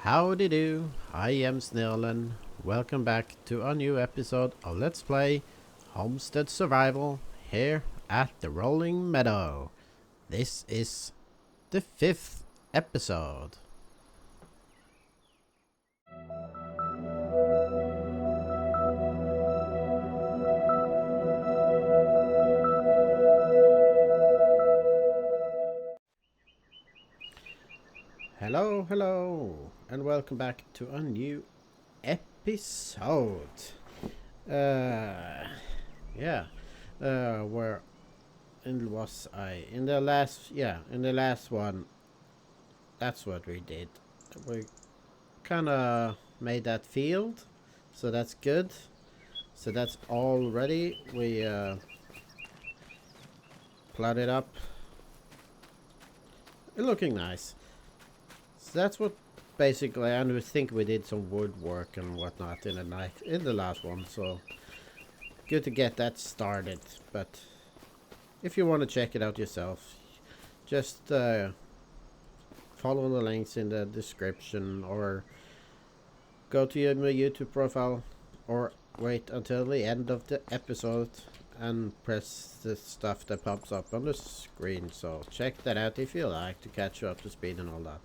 Howdy do, I am Snirlin. Welcome back to a new episode of Let's Play Homestead Survival here at the Rolling Meadow. This is the 5th episode. Hello, and welcome back to a new episode. Where was I? In the last one. That's what we did. We kind of made that field, so that's good. So that's all ready. We plotted up. It's looking nice. So that's what basically, and we think we did some woodwork and whatnot in the last one, so good to get that started. But if you want to check it out yourself, just follow the links in the description, or go to my YouTube profile, or wait until the end of the episode and press the stuff that pops up on the screen. So check that out if you like, to catch you up to speed and all that.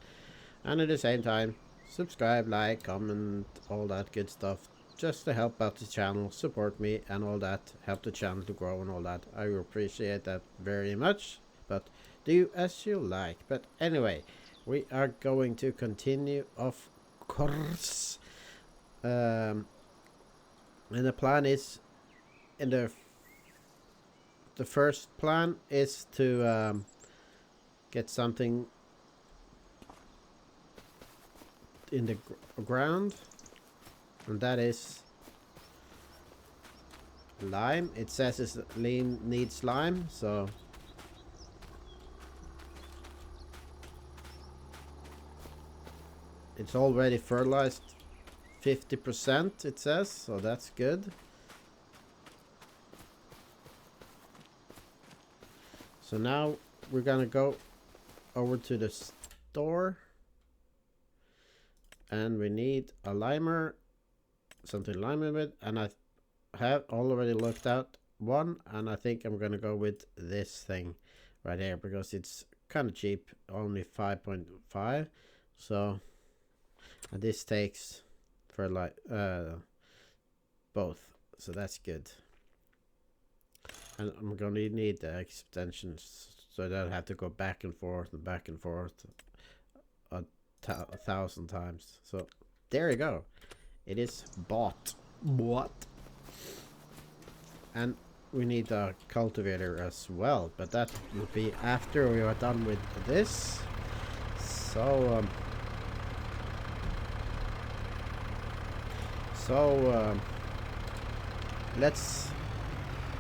And at the same time, subscribe, like, comment, all that good stuff, just to help out the channel, support me and all that, help the channel to grow and all that. I will appreciate that very much, but do as you like. But anyway, we are going to continue, of course. And the plan is, the first plan is to get something in the ground, and that is lime. It says it needs lime, so it's already fertilized 50%, it says, so that's good. So now we're gonna go over to the store, and we need a limer, something limer with, and I have already looked out one, and I think I'm gonna go with this thing right here because it's kind of cheap, only 5.5. So, and this takes for like both, so that's good. And I'm gonna need the extensions, so I don't have to go back and forth a 1,000 times. So there you go, it is bought. What? And we need a cultivator as well, but that will be after we are done with this. So let's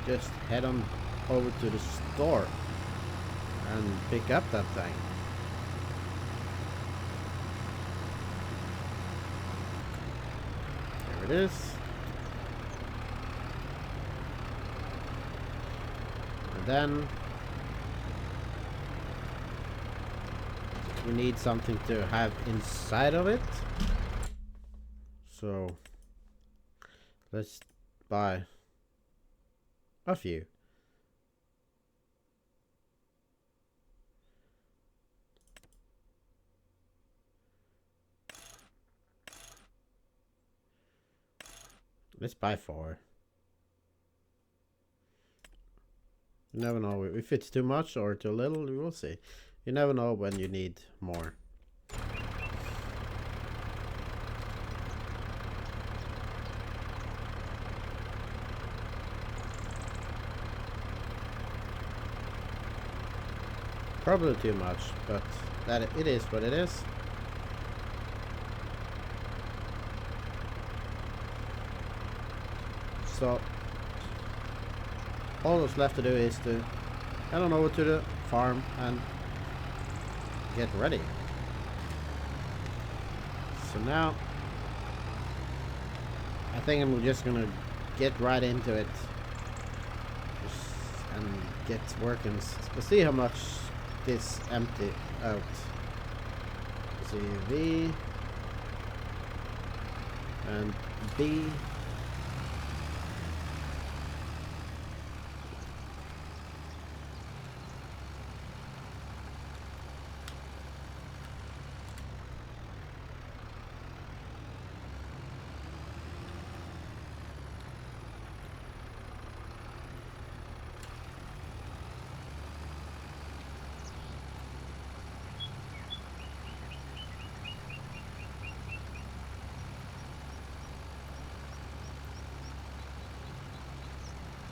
just head on over to the store and pick up that thing. It is. And then we need something to have inside of it, so let's buy a few. Let's buy 4. You never know if it's too much or too little. We will see. You never know when you need more. Probably too much, but that it is what it is. So all that's left to do is to head on over to the farm and get ready. So now I think I'm just gonna get right into it and get working. Let's see how much this empty out. CV And B.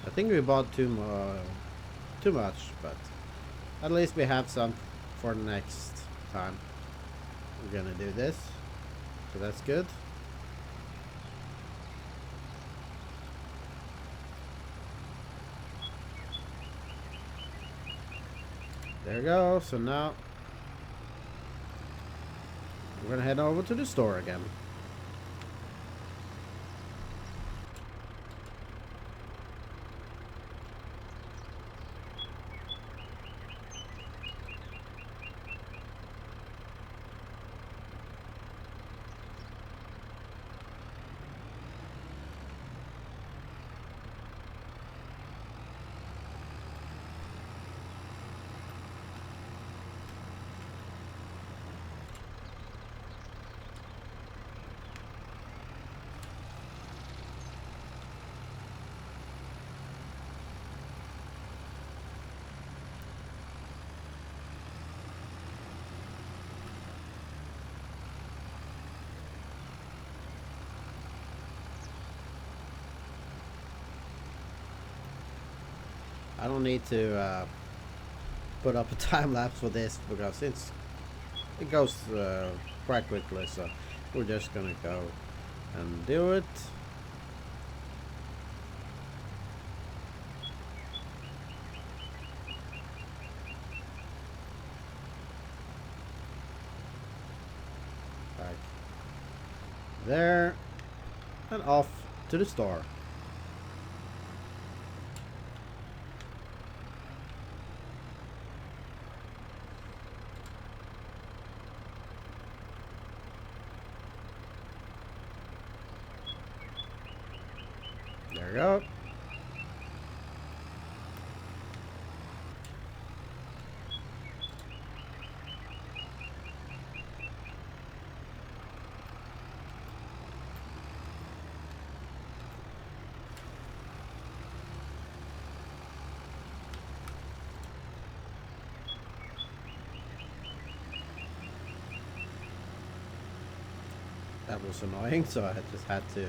I think we bought too much, but at least we have some for next time. We're gonna do this, so that's good. There we go. So now we're gonna head over to the store again. I don't need to put up a time lapse for this because it goes quite quickly, so we're just gonna go and do it. Back there and off to the store. There we go. That was annoying, so I just had to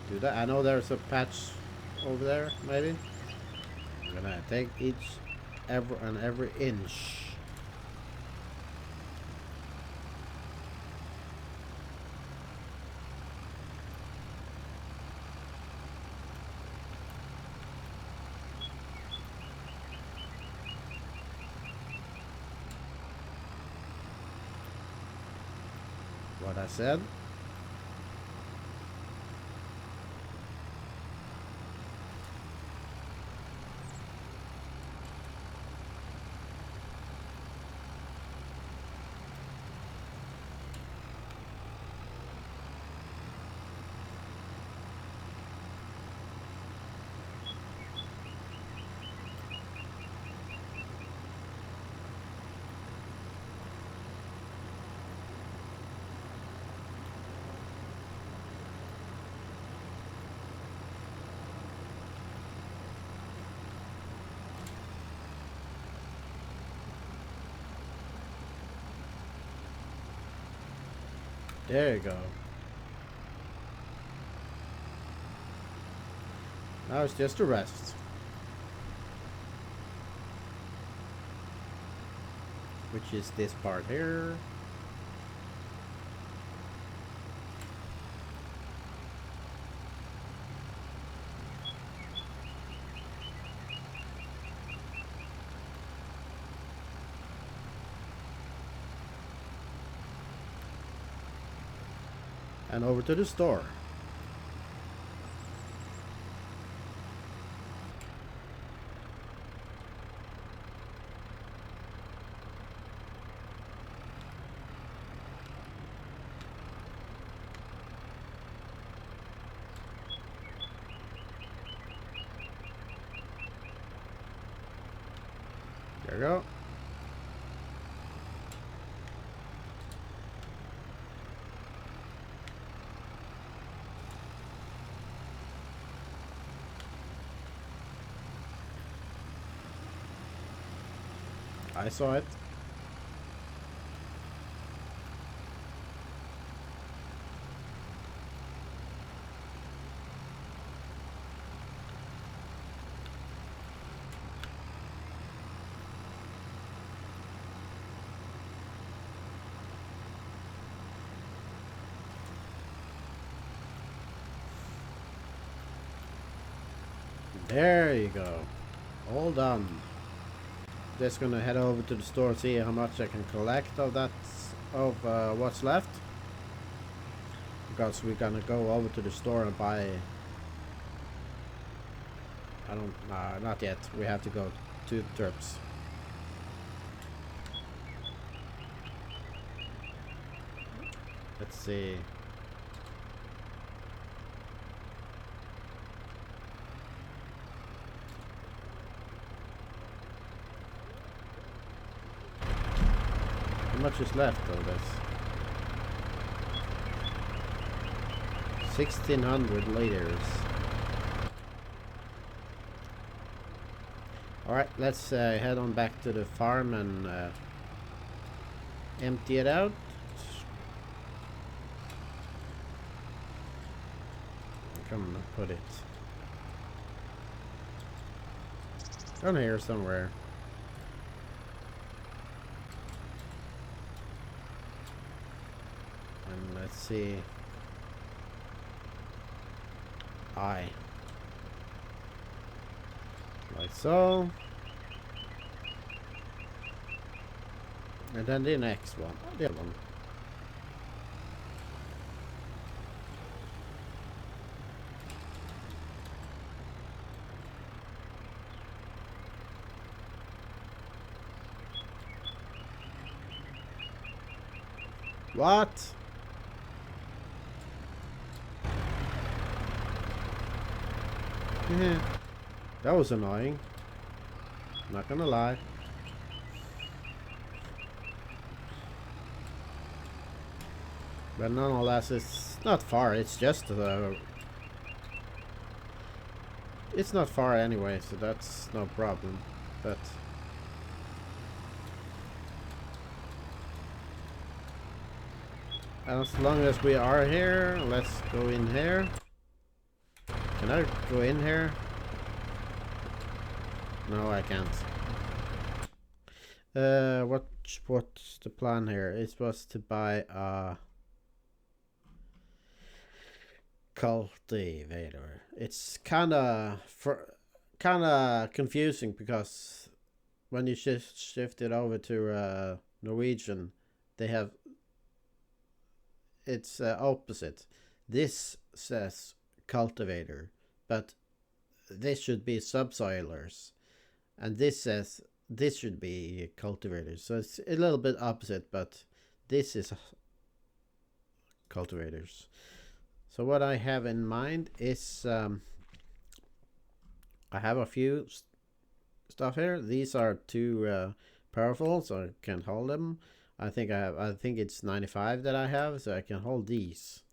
do that. I know there's a patch over there, maybe. I'm gonna take every inch. What I said. There you go. Now it's just a rest. Which is this part here. And over to the store. There we go. I saw it. There you go. All done. Just gonna head over to the store, see how much I can collect of that, of what's left. Because we're gonna go over to the store and buy. I don't. Not yet. We have to go 2 trips. Let's see. How much is left of this? 1600 liters. Alright, let's head on back to the farm and empty it out. Come on, put it down here somewhere. And let's see. Like so. And then the next one. The other one. What? Yeah. That was annoying. Not gonna lie. But nonetheless, it's not far. It's just it's not far anyway, so that's no problem. But as long as we are here, let's go in here. Can I go in here? No, I can't. What's the plan here? It was to buy a cultivator. It's kinda confusing because when you shift it over to Norwegian, they have it's opposite. This says cultivator, but this should be subsoilers, and this says this should be cultivators. So it's a little bit opposite, but this is cultivators. So what I have in mind is I have a few stuff here. These are too powerful, so I can't hold them. I think it's 95 that I have, so I can hold these.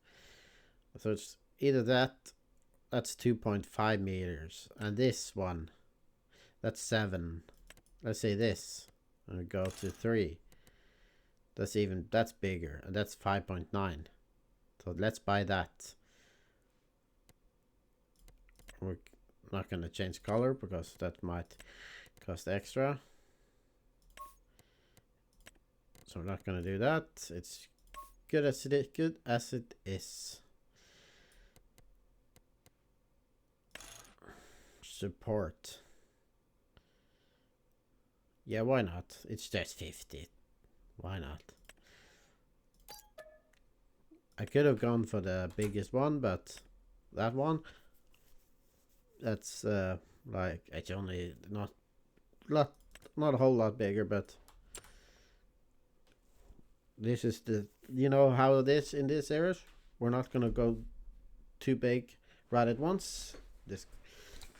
So it's either that's 2.5 meters, and this one, that's 7. Let's say this, and go to 3. That's bigger, and that's 5.9. So let's buy that. We're not gonna change color because that might cost extra. So we're not gonna do that. It's good as it is. Support. Yeah, why not? It's just 50. Why not? I could have gone for the biggest one, but that one, that's like it's only not a whole lot bigger, but this is the, you know how it is in this area. We're not gonna go too big right at once. This,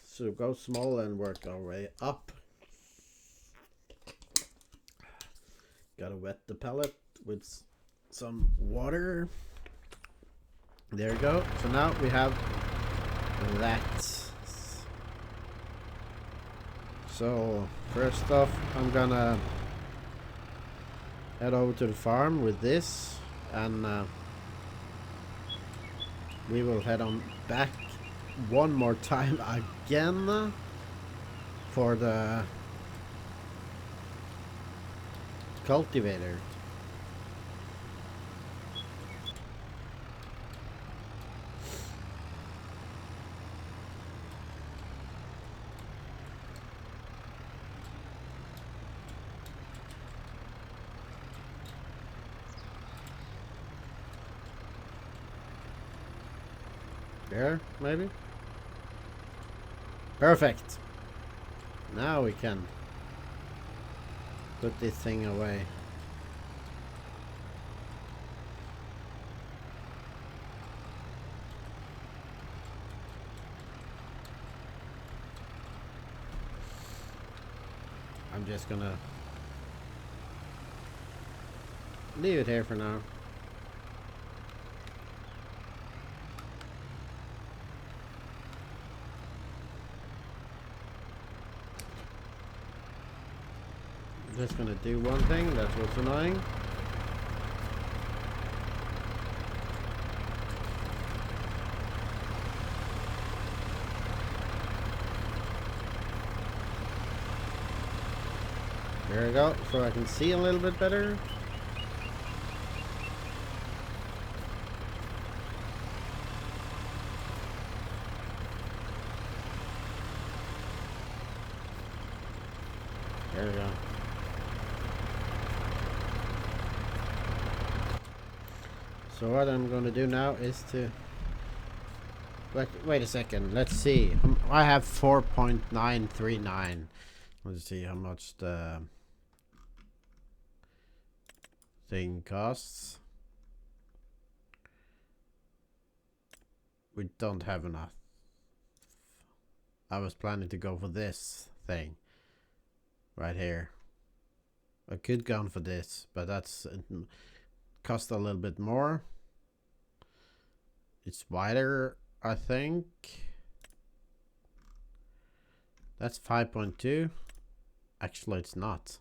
so go small and work our way up. Gotta wet the pellet with some water. There we go. So now we have that. So first off, I'm gonna head over to the farm with this, and we will head on back one more time again for the cultivator. There, maybe? Perfect! Now we can put this thing away. I'm just gonna leave it here for now. Just gonna do one thing, that's what's annoying. There we go, so I can see a little bit better. There we go. So what I'm going to do now is to... Wait a second, let's see. I have 4.939. Let's see how much the thing costs. We don't have enough. I was planning to go for this thing right here. I could go for this, but that's cost a little bit more. It's wider, I think. That's 5.2. Actually, it's not.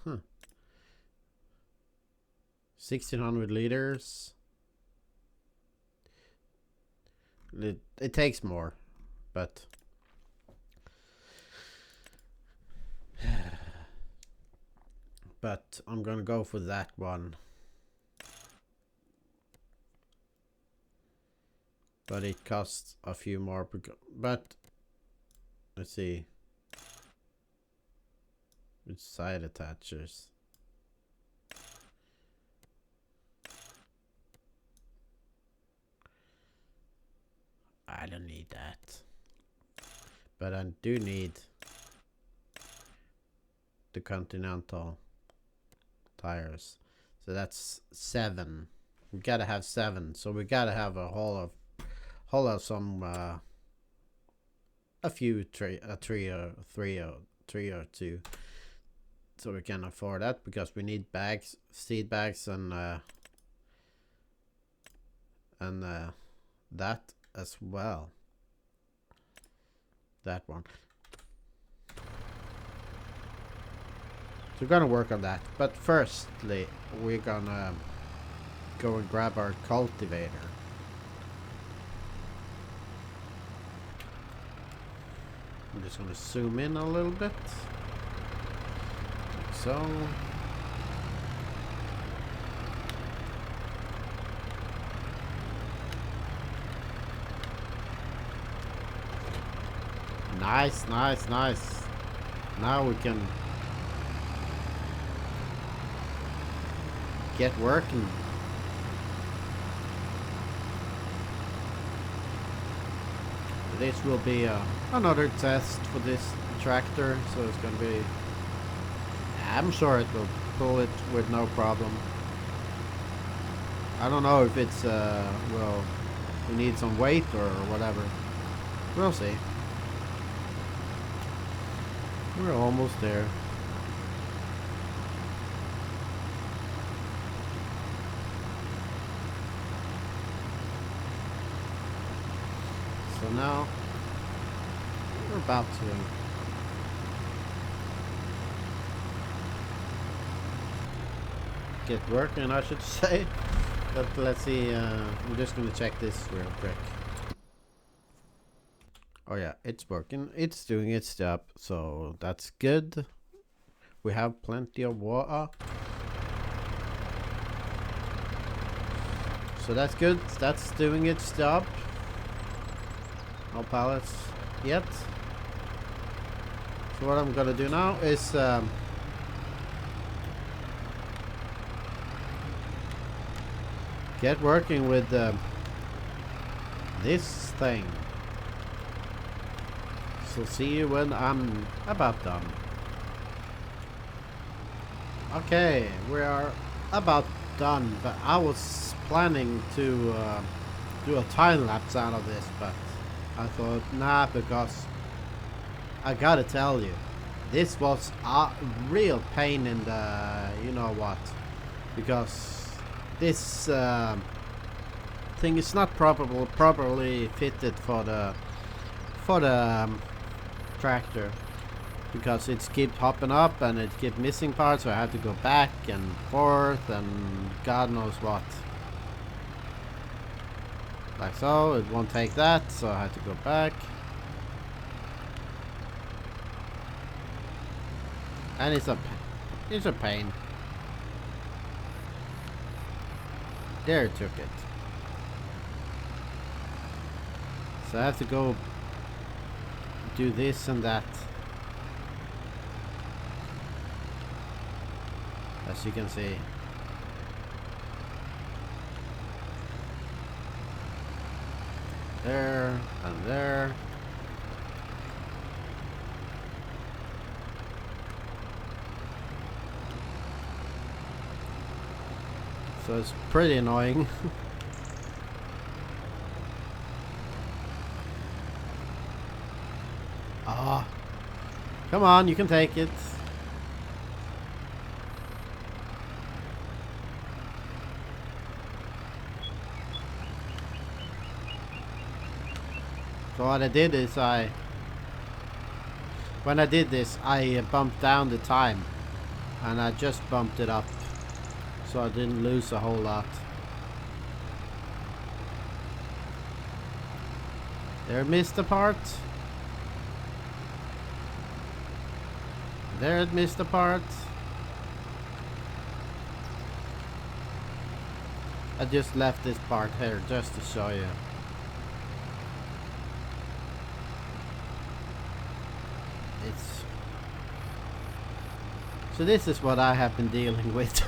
1600 liters. It takes more, but I'm gonna go for that one. But it costs a few more. But let's see. With side attachers. I don't need that. But I do need the Continental tires. So that's 7. We gotta have 7. So we gotta have a whole of some a few three or 2, so we can afford that, because we need bags, seed bags, and that as well. That one. So we're gonna work on that, but firstly we're gonna go and grab our cultivator. I'm just gonna zoom in a little bit, like so. Nice, nice, nice. Now we can get working. This will be another test for this tractor, so it's gonna be... I'm sure it will pull it with no problem. I don't know if it's, well, we need some weight or whatever. We'll see. We're almost there. now we're about to get working, I should say. But let's see, I'm just gonna check this real quick. Oh yeah, it's working. It's doing its job, so that's good. We have plenty of water. So that's good. That's doing its job. No pallets yet. So what I'm gonna do now is get working with this thing. So see you when I'm about done. Okay, we are about done, but I was planning to do a time lapse out of this, but I thought nah, because I gotta tell you, this was a real pain in the you know what, because this thing is not properly fitted for the tractor, because it keeps hopping up and it keeps missing parts, so I have to go back and forth and God knows what. Like so, it won't take that, so I have to go back. And it's a pain. There, it took it. So I have to go do this and that. As you can see. There and there. So it's pretty annoying. Ah, come on, you can take it. So what I did is when I did this, I bumped down the time, and I just bumped it up, so I didn't lose a whole lot. There, missed a part. There, it missed a part. I just left this part here just to show you. So this is what I have been dealing with.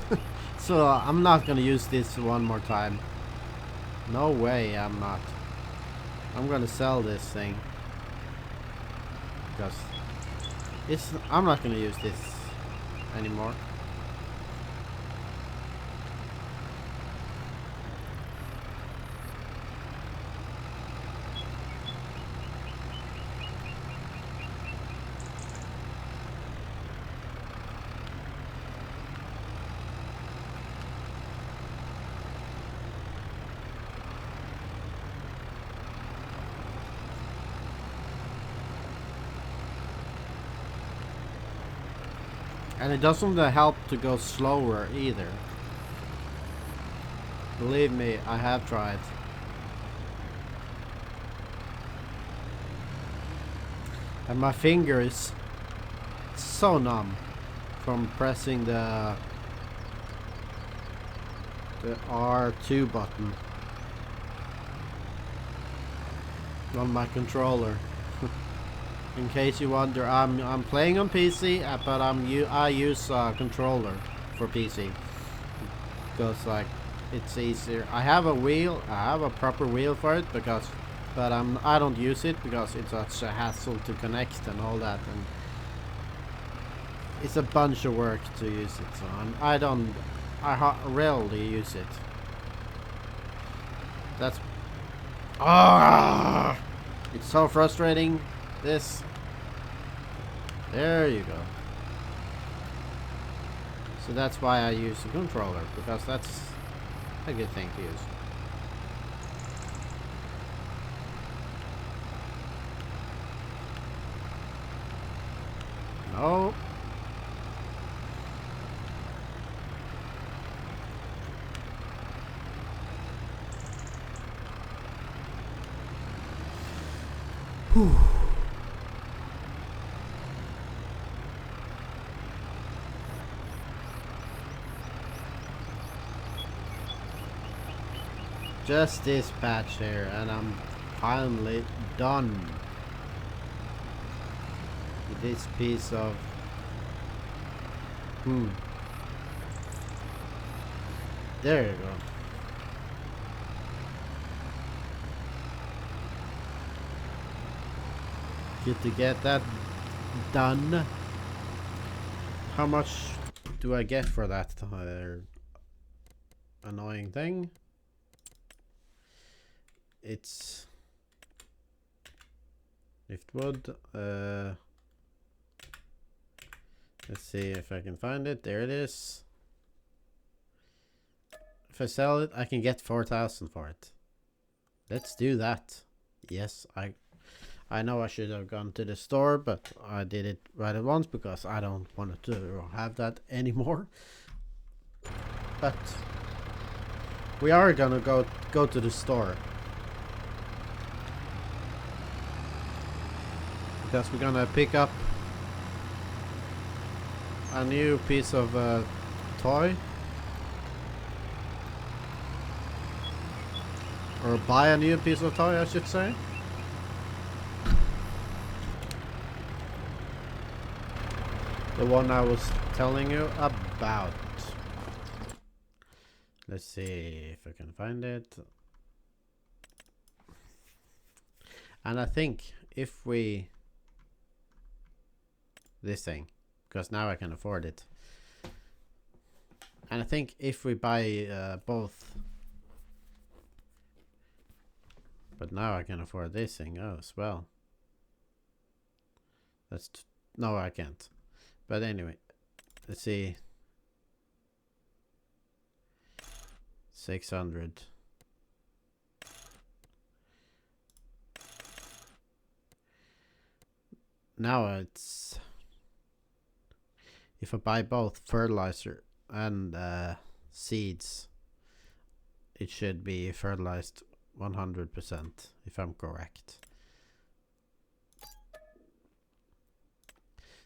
So I'm not gonna use this one more time. No way, I'm not. I'm gonna sell this thing because I'm not gonna use this anymore. And it doesn't help to go slower either. Believe me, I have tried. And my finger is so numb from pressing the R2 button on my controller. In case you wonder, I'm playing on PC, but I use controller for PC because like it's easier. I have a wheel, I have a proper wheel for it but I don't use it because it's such a hassle to connect and all that, and it's a bunch of work to use it. So I rarely use it. That's it's so frustrating. This. There you go. So that's why I use the controller, because that's a good thing to use. Oh. Whew. Just this patch here, and I'm finally done with this piece of There you go. Good to get that done. How much do I get for that annoying thing? It's liftwood. Let's see if I can find it. There it is. If I sell it, I can get 4,000 for it. Let's do that. Yes, I know I should have gone to the store, but I did it right at once because I don't want to have that anymore. But we are gonna go to the store because we're gonna pick up a new piece of toy, or buy a new piece of toy, I should say. The one I was telling you about. Let's see if I can find it. And I think if we... this thing. Because now I can afford it. And I think if we buy both... but now I can afford this thing as well. That's... no, I can't. But anyway, let's see. 600. Now it's... if I buy both fertilizer and seeds, it should be fertilized 100%, if I'm correct.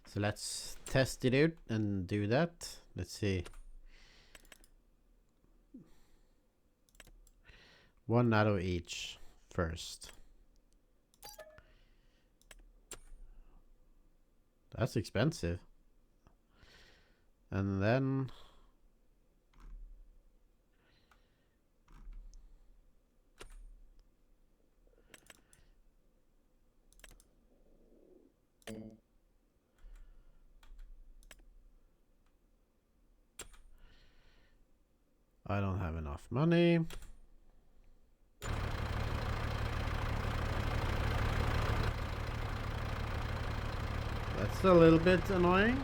So let's test it out and do that. Let's see. 1 Meddow each first. That's expensive. And then I don't have enough money. That's a little bit annoying.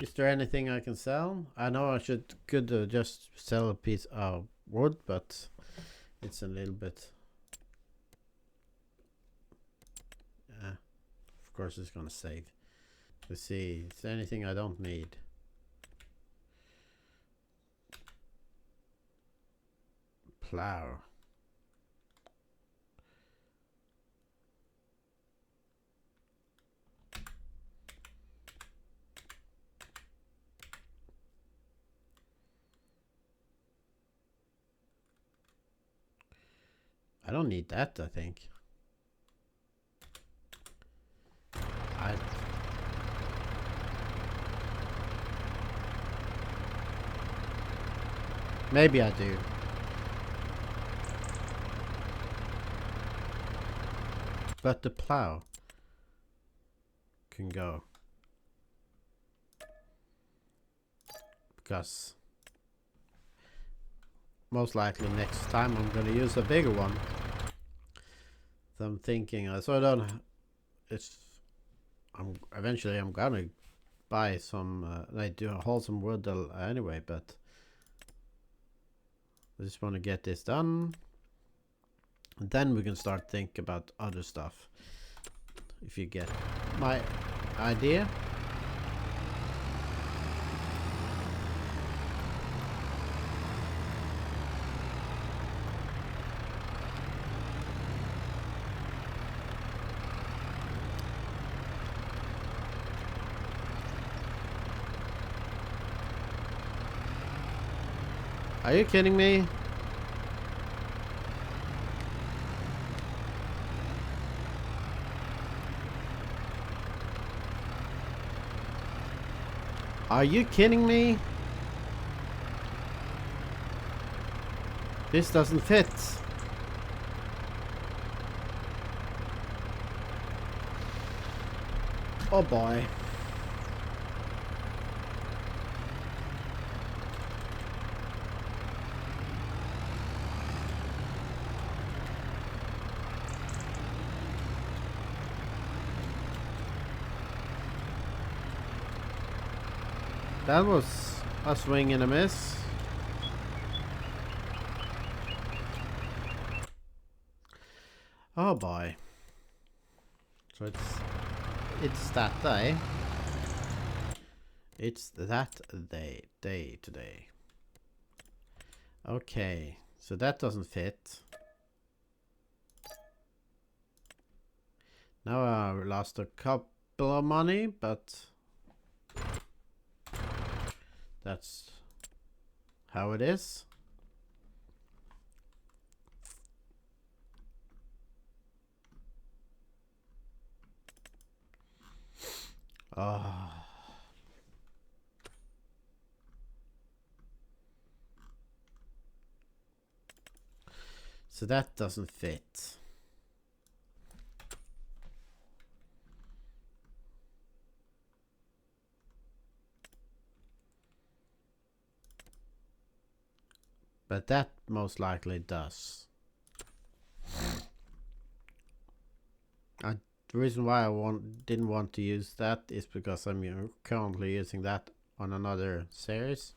Is there anything I can sell? I know I could just sell a piece of wood, but it's a little bit... of course it's gonna save. Let's see, is there anything I don't need? Plow. I don't need that, I think. Maybe I do. But the plow can go. Because most likely next time I'm gonna use a bigger one. So I'm thinking, so I don't... eventually I'm gonna buy some, like do haul some wood anyway, but I just want to get this done. And then we can start think about other stuff. If you get my idea. Are you kidding me? Are you kidding me? This doesn't fit. Oh boy. That was a swing and a miss. Oh boy. So it's that day. It's that day today. Okay, so that doesn't fit. Now I lost a couple of money, but that's how it is. Oh. So that doesn't fit. But that most likely does. The reason why I didn't want to use that is because I'm currently using that on another series.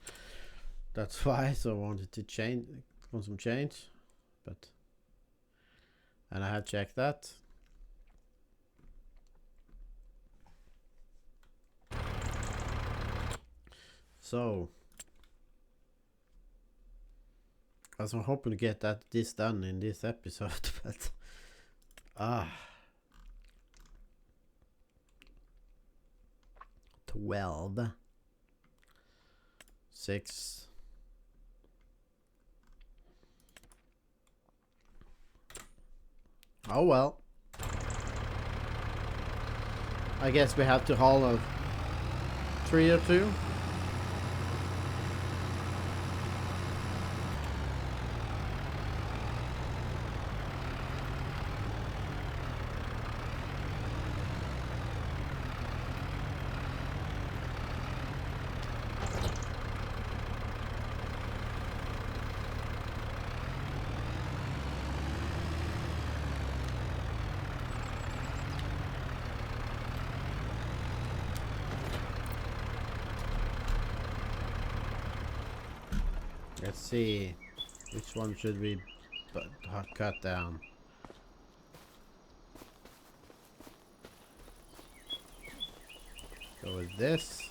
That's why. So I wanted to want some change, and I had checked that. So I was hoping to get this done in this episode, but 12 6 oh well, I guess we have to haul a 3 or 2. Let's see, which one should we cut down? Go with this.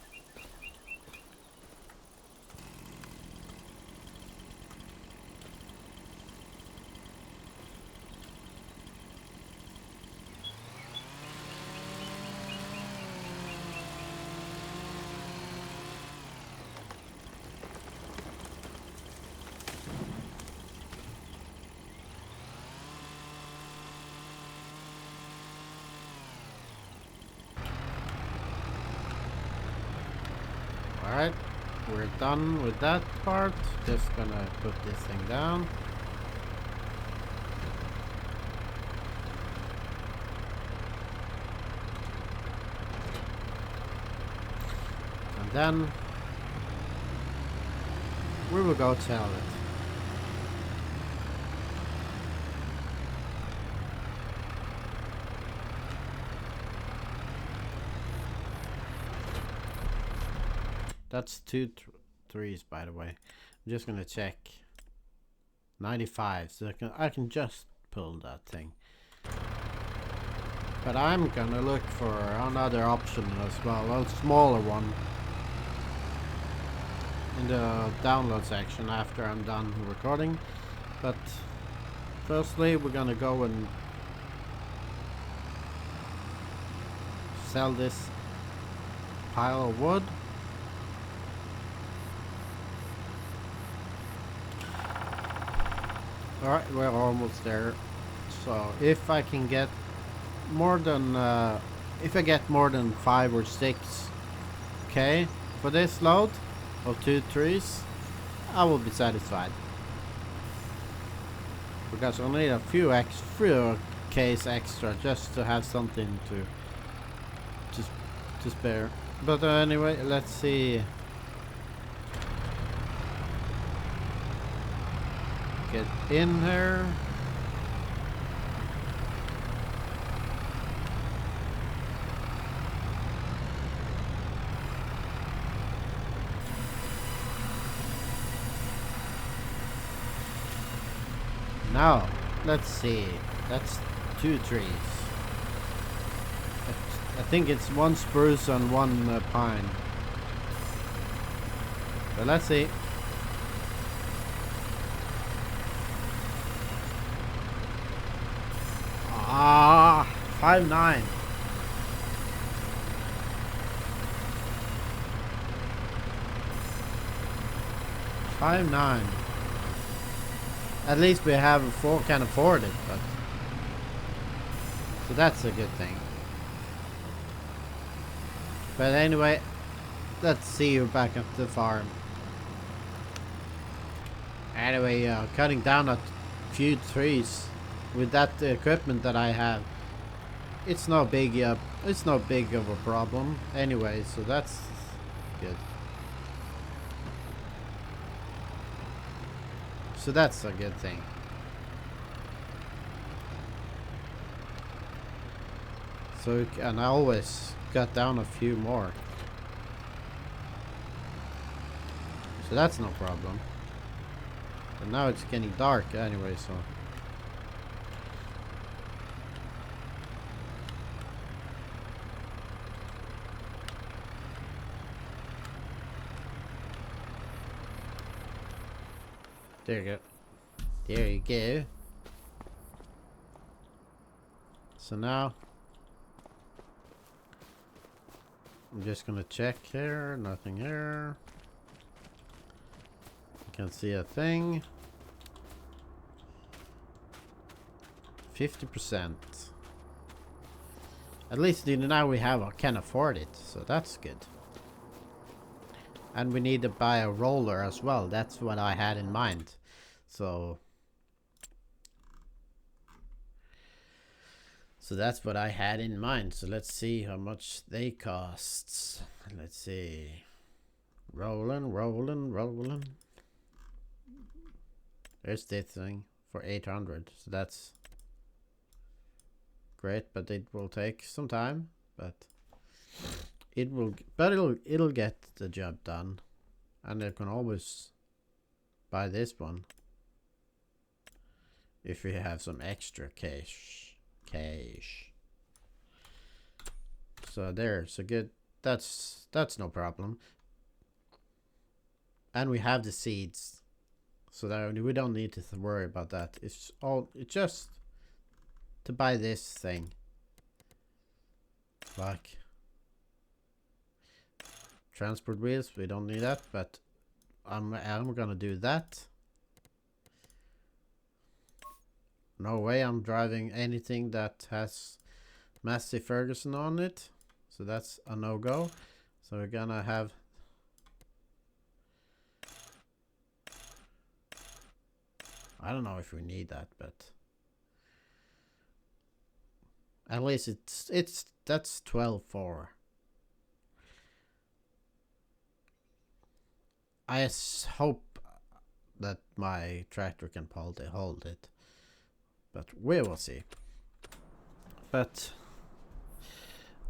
Alright, we're done with that part. Just gonna put this thing down. And then we will go sell it. That's 2 3s, by the way. I'm just gonna check. 95, so I can just pull that thing. But I'm gonna look for another option as well, a smaller one, in the download section after I'm done recording. But firstly, we're gonna go and sell this pile of wood. Alright, we're almost there. So if I can get more than if I get more than 5 or 6k for this load of 2 trees, I will be satisfied, because I need a few k's extra just to have something to spare. But anyway, let's see. Get in here. Now, let's see. That's 2 trees. I think it's 1 spruce and 1 pine. But let's see. Ah, 5.9. $5.9. At least we can afford it, but so that's a good thing. But anyway, let's see you back at the farm. Anyway, cutting down a few trees with that equipment that I have, it's no big of a problem. Anyway, so that's good. So that's a good thing. So, and I always got down a few more. So that's no problem. But now it's getting dark anyway, so. There you go. There you go. So now I'm just gonna check here. Nothing here. I can't see a thing. 50%. At least now we can afford it, so that's good. And we need to buy a roller as well. That's what I had in mind. So that's what I had in mind. So let's see how much they cost. Let's see. Rolling. There's this thing for 800. So that's great, but it will take some time. But it'll get the job done. And you can always buy this one if we have some extra cash. So there's a good, that's no problem. And we have the seeds, so that we don't need to worry about that. It's just to buy this thing, like transport wheels. We don't need that, but I'm gonna do that. No way I'm driving anything that has Massey Ferguson on it, so that's a no-go. So we're gonna have I don't know if we need that, but at least that's 12.4. I hope that my tractor can hold it, but we will see. But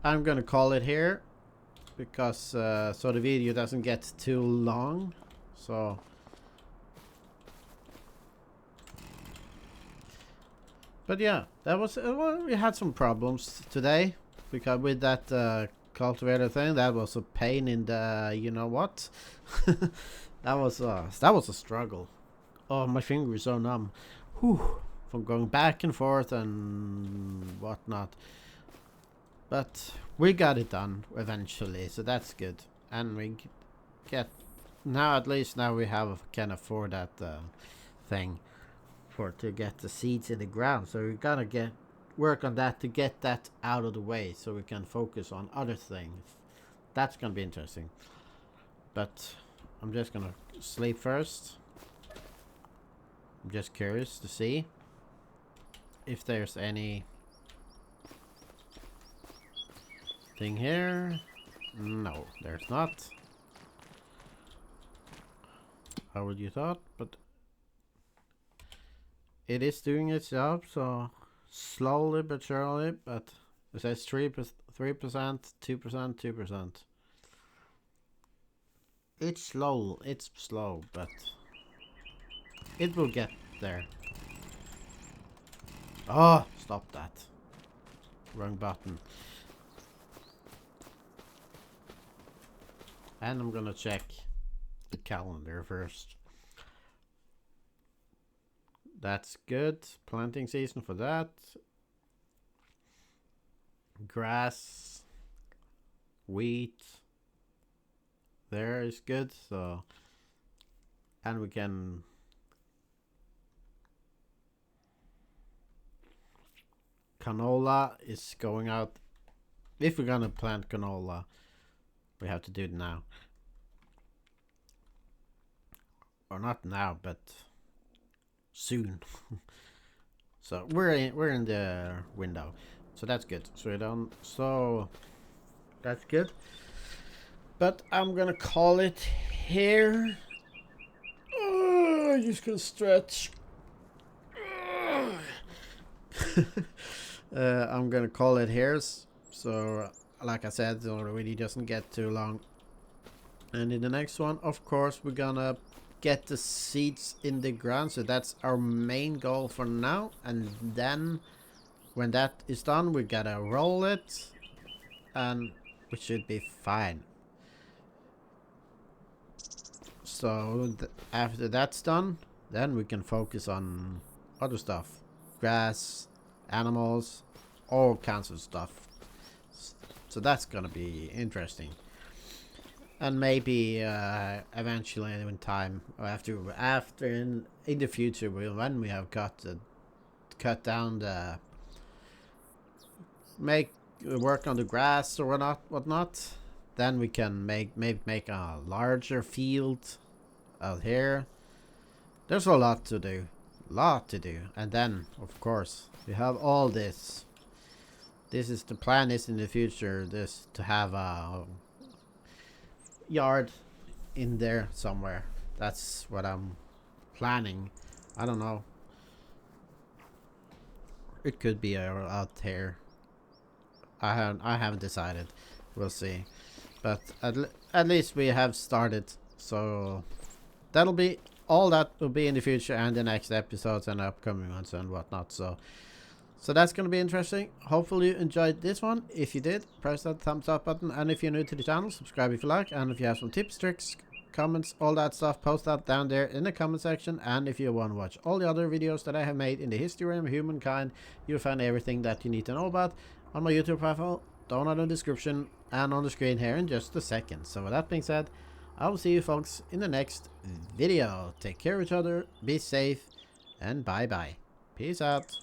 I'm gonna call it here, because so the video doesn't get too long. So But yeah, that was well, we had some problems today because with that cultivator thing, that was a pain in the you know what. That was a struggle. Oh, my finger is so numb. Whew, from going back and forth and whatnot. But we got it done eventually, so that's good. And we get now at least now we can afford that thing for to get the seeds in the ground. So we're gonna work on that to get that out of the way, so we can focus on other things. That's gonna be interesting. But I'm just gonna sleep first. I'm just curious to see if there's any thing here. No, there's not. How would you thought? But it is doing its job, so slowly but surely. But it says 3%, 2%, 2%. It's slow, but it will get there. Oh, stop that. Wrong button. And I'm gonna check the calendar first. That's good. Planting season for that. Grass. Wheat. There is good, so. And we can. Canola is going out. If we're gonna plant canola, we have to do it now. Or not now, but soon. So we're in the window. So that's good. So that's good. But I'm gonna call it here. Oh, I'm just gonna stretch. I'm gonna call it here. So like I said, it really doesn't get too long. And in the next one, of course, we're gonna get the seeds in the ground. So that's our main goal for now. And then when that is done, we gotta roll it, and we should be fine. So after that's done, then we can focus on other stuff. Grass, animals, all kinds of stuff. So that's gonna be interesting. And maybe eventually in time, or after in the future, when we have cut down the work on the grass or whatnot, then we can maybe make a larger field out here. There's a lot to do, and then of course we have all this. This is the plan is in the future, this to have a yard in there somewhere. That's what I'm planning. I don't know. It could be out here. I haven't decided. We'll see. But at least we have started. So that'll be all that will be in the future and the next episodes and upcoming ones and whatnot. So that's going to be interesting. Hopefully you enjoyed this one. If you did, press that thumbs up button. And if you're new to the channel, subscribe if you like. And if you have some tips, tricks, comments, all that stuff, post that down there in the comment section. And if you want to watch all the other videos that I have made in the history of humankind, you'll find everything that you need to know about on my YouTube profile, down in the description and on the screen here in just a second. So with that being said, I will see you folks in the next video. Take care of each other, be safe, and bye bye. Peace out.